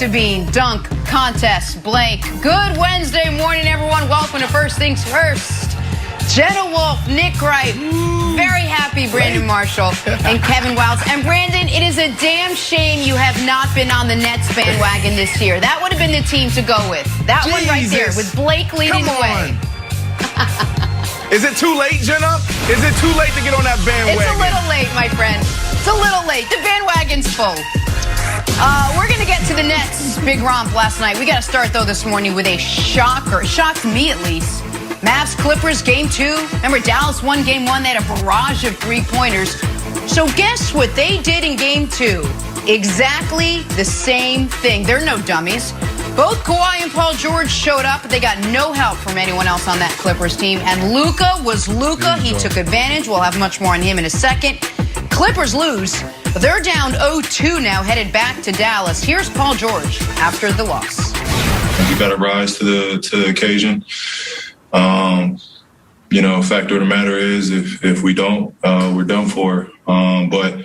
to Bean, Dunk, Contest, Blank. Good Wednesday morning, everyone. Welcome to First Things First. Jenna Wolf, Nick Wright, very happy Brandon Marshall, and Kevin Wilds. And Brandon, it is a damn shame you have not been on the Nets bandwagon this year. That would have been the team to go with. That one right there, with Blake leading the way. Is it too late, Jenna? Is it too late to get on that bandwagon? It's a little late, my friend. It's a little late. The bandwagon's full. We're going to get to the Nets' big romp last night. We got to start, though, this morning with a shocker. It shocked me, at least. Mavs Clippers game 2. Remember, Dallas won game 1. They had a barrage of three-pointers. So guess what they did in game 2? Exactly the same thing. They're no dummies. Both Kawhi and Paul George showed up, but they got no help from anyone else on that Clippers team. And Luka was Luka. He took advantage. We'll have much more on him in a second. Clippers lose. They're down 0-2 now, headed back to Dallas. Here's Paul George after the loss. We got to rise to the occasion. Factor of the matter is if we don't, we're done for. But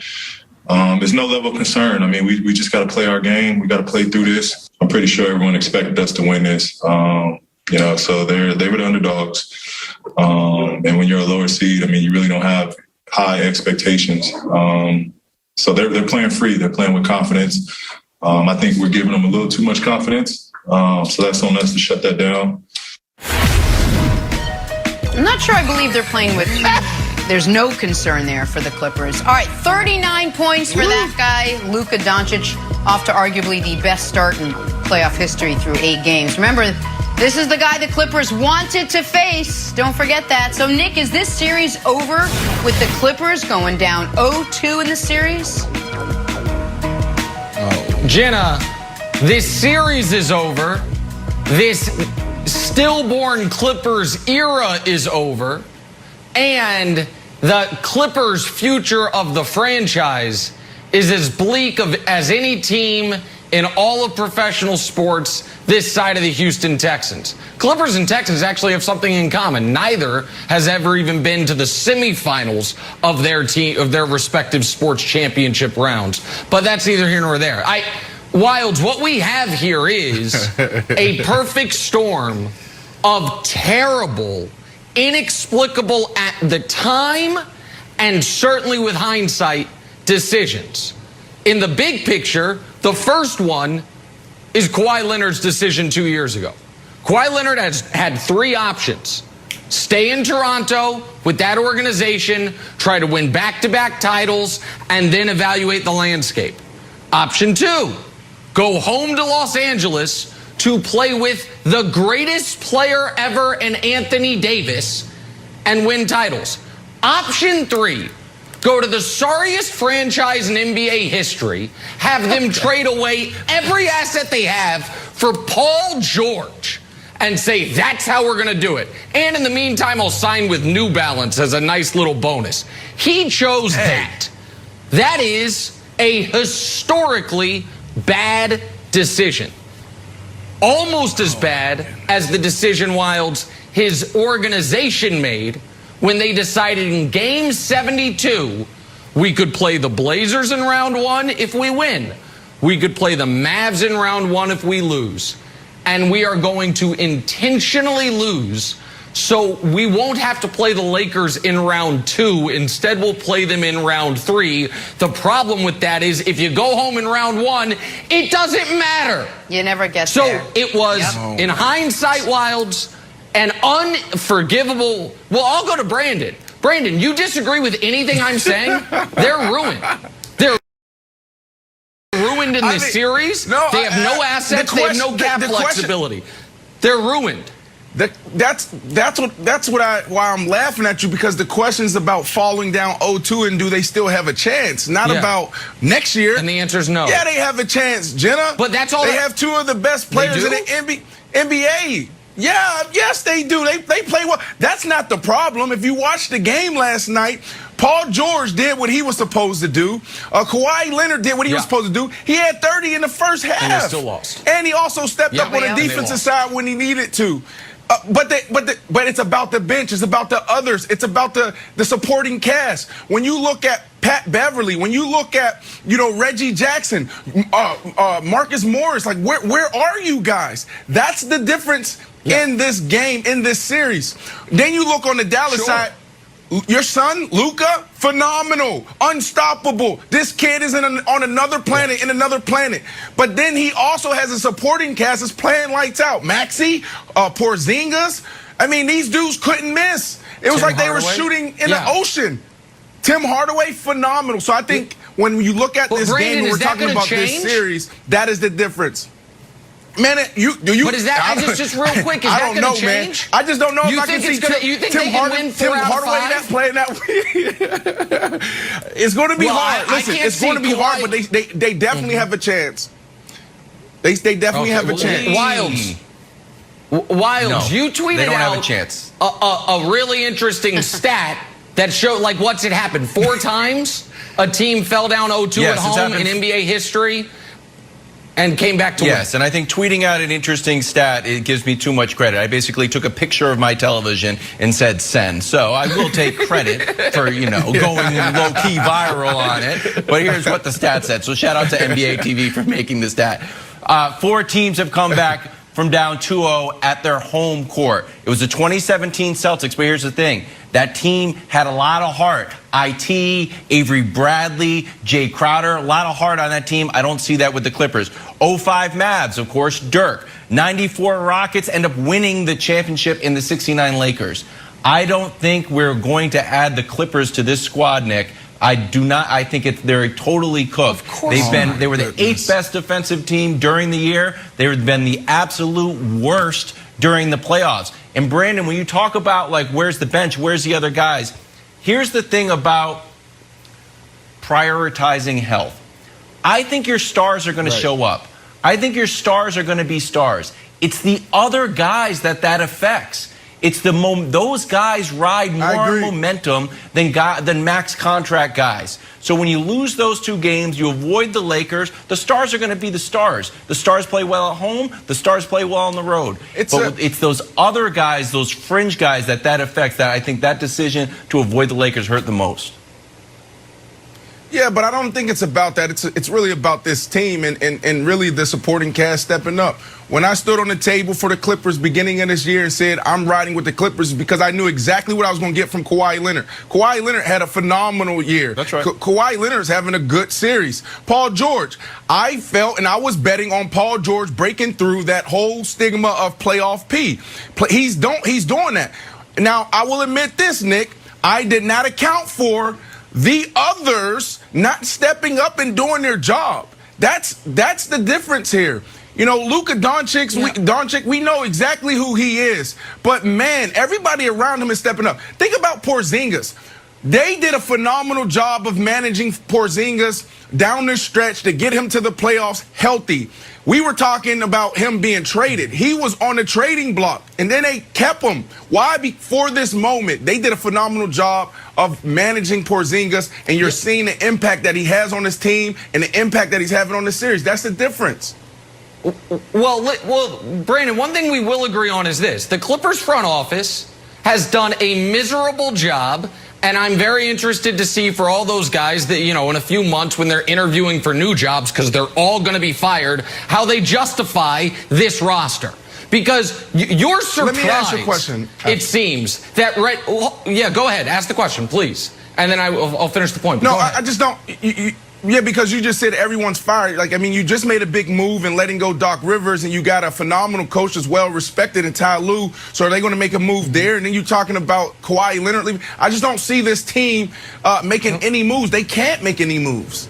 there's no level of concern. I mean, we just got to play our game. We got to play through this. I'm pretty sure everyone expected us to win this. So they were the underdogs. And when you're a lower seed, I mean, you really don't have high expectations. So they're playing free. They're playing with confidence. I think we're giving them a little too much confidence. So that's on us to shut that down. I'm not sure I believe they're playing with... There's no concern there for the Clippers. All right, 39 points for that guy, Luka Doncic, off to arguably the best start in playoff history through 8 games. Remember, this is the guy the Clippers wanted to face. Don't forget that. So, Nick, is this series over with the Clippers going down 0-2 in the series? Jenna, this series is over. This stillborn Clippers era is over. And the Clippers' future of the franchise is as bleak as any team in all of professional sports this side of the Houston Texans. Clippers and Texans actually have something in common. Neither has ever even been to the semifinals of their respective sports championship rounds. But that's neither here nor there. Wilds, what we have here is a perfect storm of terrible, inexplicable at the time, and certainly with hindsight, decisions. In the big picture, the first one is Kawhi Leonard's decision 2 years ago. Kawhi Leonard has had 3 options. Stay in Toronto with that organization, try to win back-to-back titles, and then evaluate the landscape. Option 2, go home to Los Angeles to play with the greatest player ever in Anthony Davis and win titles. Option 3, go to the sorriest franchise in NBA history, have them trade away every asset they have for Paul George and say, that's how we're going to do it. And in the meantime, I'll sign with New Balance as a nice little bonus. He chose that. That is a historically bad decision. Almost as bad as the decision Wilds, his organization made when they decided in game 72 we could play the Blazers in round 1 if we win. We could play the Mavs in round 1 if we lose. And we are going to intentionally lose so we won't have to play the Lakers in round 2. Instead, we'll play them in round 3. The problem with that is if you go home in round 1, it doesn't matter. You never get there. So it was, in hindsight, Wilds, an unforgivable... Well, I'll go to Brandon. Brandon, you disagree with anything I'm saying? They're ruined. They're ruined in this series. No, they have no assets. They have no cap flexibility. They're ruined. That's why I'm laughing at you, because the question's about falling down 0-2 and do they still have a chance, not about next year. And the answer is no. Yeah, they have a chance, Jenna. But that's all. They have 2 of the best players in the NBA. Yeah, yes, they do. They play well. That's not the problem. If you watched the game last night, Paul George did what he was supposed to do. Kawhi Leonard did what he was supposed to do. He had 30 in the first half. And he still lost. And he also stepped up on the defensive side when he needed to. But it's about the bench. It's about the others. It's about the supporting cast. When you look at Pat Beverly, when you look at, Reggie Jackson, Marcus Morris, like where are you guys? That's the difference in this game, in this series. Then you look on the Dallas side. Your son, Luka, phenomenal, unstoppable. This kid is on another planet, in another planet. But then he also has a supporting cast that's playing lights out. Maxey, Porzingis. I mean, these dudes couldn't miss. It was like they were shooting in the ocean. Tim Hardaway, phenomenal. So I think when you look at this game, when we're talking about this series, that is the difference. Man, But is that just real quick? Is I that don't know, change? man. I just don't know if I can see you think Tim Hardaway playing that way. It's going to be hard. Listen, it's going to be hard, but they definitely have a chance. They definitely have a chance. Wilds, you tweeted out have a chance. A really interesting stat that showed, like, what's it happened? 4 times a team fell down 0-2 at home in NBA history and came back to win. Yes, and I think tweeting out an interesting stat, it gives me too much credit. I basically took a picture of my television and said send. So I will take credit for, going low-key viral on it. But here's what the stat said. So shout out to NBA TV for making the stat. 4 teams have come back from down 2-0 at their home court. It was the 2017 Celtics, but here's the thing. That team had a lot of heart. IT, Avery Bradley, Jay Crowder, a lot of heart on that team. I don't see that with the Clippers. 05 Mavs, of course, Dirk. 94 Rockets end up winning the championship in the 69 Lakers. I don't think we're going to add the Clippers to this squad, Nick. I do not. I think they're totally cooked. Of course. They were the 8th best defensive team during the year. They've been the absolute worst during the playoffs. And Brandon, when you talk about, like, where's the bench, where's the other guys, here's the thing about prioritizing health. I think your stars are going to show up. I think your stars are going to be stars. It's the other guys that affects. It's those guys ride more momentum than max contract guys. So when you lose those 2 games, you avoid the Lakers. The stars are going to be the stars. The stars play well at home. The stars play well on the road. It's those other guys, those fringe guys that affects. That I think that decision to avoid the Lakers hurt the most. Yeah, but I don't think it's about that. It's really about this team and really the supporting cast stepping up. When I stood on the table for the Clippers beginning of this year and said I'm riding with the Clippers because I knew exactly what I was going to get from Kawhi Leonard. Kawhi Leonard had a phenomenal year. That's right. Kawhi Leonard's having a good series. Paul George, I felt and I was betting on Paul George breaking through that whole stigma of playoff P. He's doing that. Now, I will admit this, Nick. I did not account for the others not stepping up and doing their job. That's the difference here. Luka Doncic, we know exactly who he is. But, man, everybody around him is stepping up. Think about Porzingis. They did a phenomenal job of managing Porzingis down the stretch to get him to the playoffs healthy. We were talking about him being traded. He was on the trading block, and then they kept him. Why? Before this moment, they did a phenomenal job of managing Porzingis, and you're seeing the impact that he has on his team and the impact that he's having on the series. That's the difference. Well, Brandon, one thing we will agree on is this. The Clippers front office has done a miserable job, and I'm very interested to see for all those guys that, in a few months when they're interviewing for new jobs, because they're all going to be fired, how they justify this roster. Because you're surprised. Let me ask you a question. It seems that yeah, go ahead. Ask the question, please. And then I'll finish the point. No, I just don't. Yeah, because you just said everyone's fired. You just made a big move in letting go Doc Rivers, and you got a phenomenal coach that's well respected in Ty Lue. So are they going to make a move there? And then you're talking about Kawhi Leonard leaving. I just don't see this team making any moves. They can't make any moves.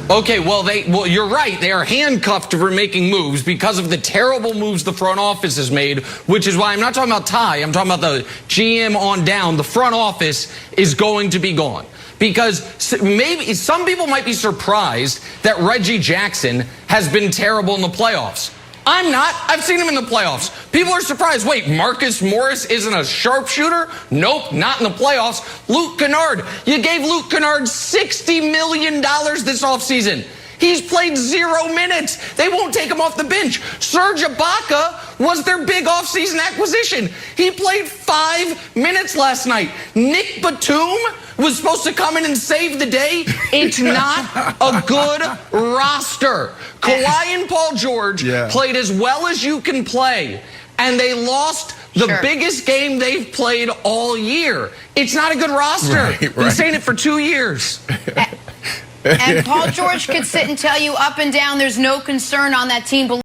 Okay, well, you're right. They are handcuffed for making moves because of the terrible moves the front office has made, which is why I'm not talking about Ty. I'm talking about the GM on down. The front office is going to be gone. Because maybe some people might be surprised that Reggie Jackson has been terrible in the playoffs. I'm not. I've seen him in the playoffs. People are surprised. Wait, Marcus Morris isn't a sharpshooter? Nope, not in the playoffs. Luke Kennard. You gave Luke Kennard $60 million this offseason. He's played 0 minutes. They won't take him off the bench. Serge Ibaka was their big offseason acquisition. He played 5 minutes last night. Nick Batum was supposed to come in and save the day. It's not a good roster. Kawhi and Paul George played as well as you can play, and they lost the biggest game they've played all year. It's not a good roster. Been saying it for 2 years. And Paul George could sit and tell you up and down there's no concern on that team.